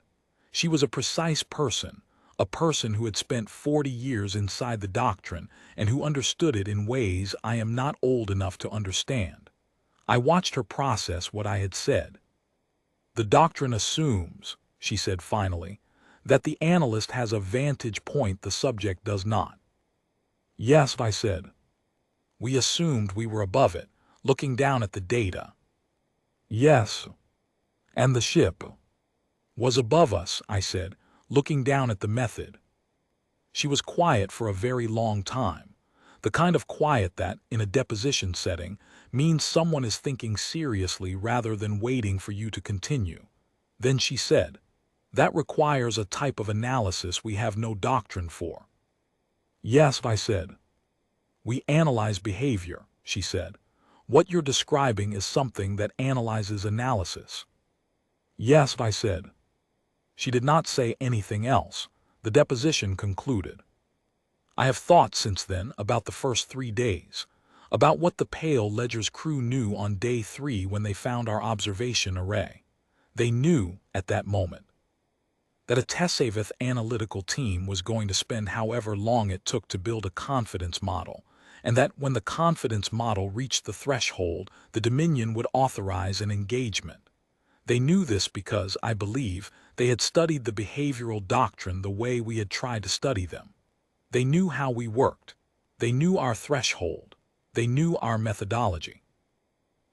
She was a precise person, a person who had spent 40 years inside the doctrine and who understood it in ways I am not old enough to understand. I watched her process what I had said. "The doctrine assumes," she said finally, "that the analyst has a vantage point the subject does not." "Yes," I said. "We assumed we were above it, looking down at the data." "Yes." "And the ship was above us," I said, "looking down at the method." She was quiet for a very long time, the kind of quiet that, in a deposition setting, means someone is thinking seriously rather than waiting for you to continue. Then she said, "That requires a type of analysis we have no doctrine for." "Yes," I said. "We analyze behavior," she said. "What you're describing is something that analyzes analysis." "Yes," I said. She did not say anything else. The deposition concluded. I have thought since then about the first 3 days. about what the Pale Ledger's crew knew on day 3 when they found our observation array. They knew, at that moment, that a Tessaveth analytical team was going to spend however long it took to build a confidence model, and that when the confidence model reached the threshold, the Dominion would authorize an engagement. They knew this because, I believe, they had studied the behavioral doctrine the way we had tried to study them. They knew how we worked. They knew our threshold. They knew our methodology.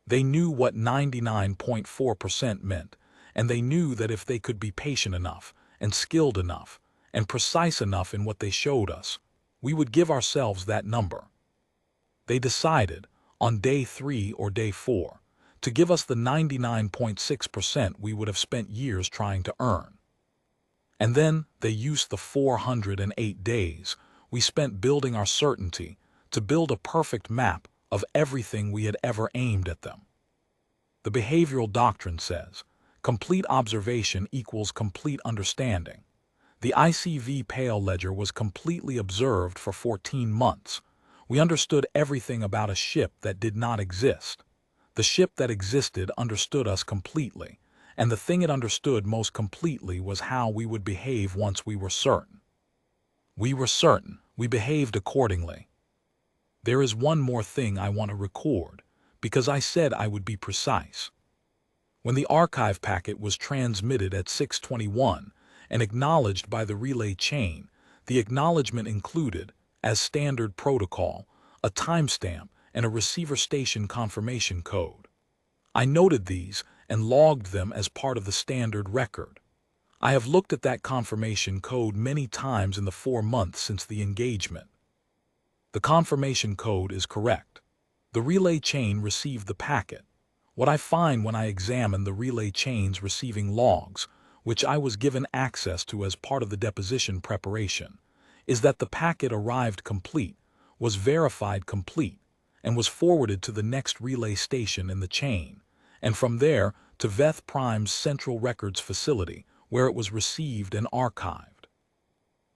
They knew what 99.4% meant, and they knew that if they could be patient enough, and skilled enough, and precise enough in what they showed us, we would give ourselves that number. They decided, on day 3 or day 4, to give us the 99.6% we would have spent years trying to earn. And then they used the 408 days we spent building our certainty to build a perfect map of everything we had ever aimed at them. The behavioral doctrine says, complete observation equals complete understanding. The ICV Pale Ledger was completely observed for 14 months. We understood everything about a ship that did not exist. The ship that existed understood us completely, and the thing it understood most completely was how we would behave once we were certain. We were certain. We behaved accordingly. There is one more thing I want to record, because I said I would be precise. When the archive packet was transmitted at 6:21 and acknowledged by the relay chain, the acknowledgement included, as standard protocol, a timestamp and a receiver station confirmation code. I noted these and logged them as part of the standard record. I have looked at that confirmation code many times in the 4 months since the engagement. The confirmation code is correct. The relay chain received the packet. What I find when I examine the relay chain's receiving logs, which I was given access to as part of the deposition preparation, is that the packet arrived complete, was verified complete, and was forwarded to the next relay station in the chain, and from there to Veth Prime's central records facility, where it was received and archived.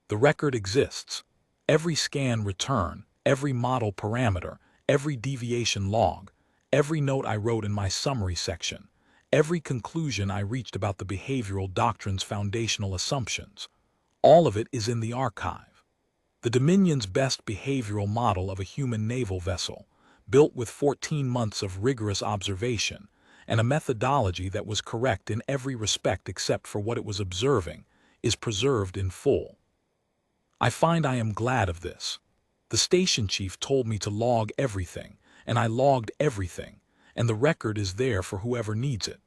The record exists. Every scan return, every model parameter, every deviation log, every note I wrote in my summary section, every conclusion I reached about the behavioral doctrine's foundational assumptions, all of it is in the archive. The Dominion's best behavioral model of a human naval vessel, built with 14 months of rigorous observation, and a methodology that was correct in every respect except for what it was observing, is preserved in full. I find I am glad of this. The station chief told me to log everything, and I logged everything, and the record is there for whoever needs it.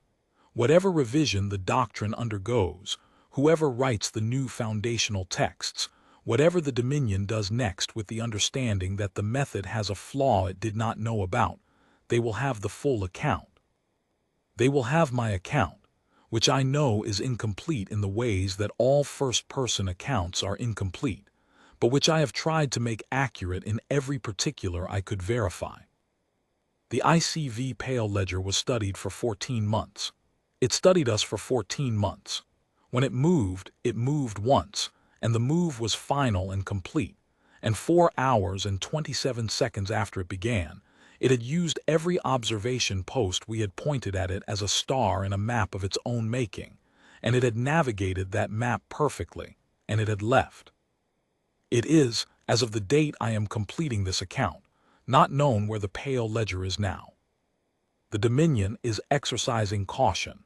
Whatever revision the doctrine undergoes, whoever writes the new foundational texts, whatever the Dominion does next with the understanding that the method has a flaw it did not know about, they will have the full account. They will have my account, which I know is incomplete in the ways that all first-person accounts are incomplete, but which I have tried to make accurate in every particular I could verify. The ICV Pale Ledger was studied for 14 months. It studied us for 14 months. When it moved once, and the move was final and complete, and 4 hours and 27 seconds after it began, it had used every observation post we had pointed at it as a star in a map of its own making, and it had navigated that map perfectly, and it had left. It is, as of the date I am completing this account, not known where the Pale Ledger is now. The Dominion is exercising caution.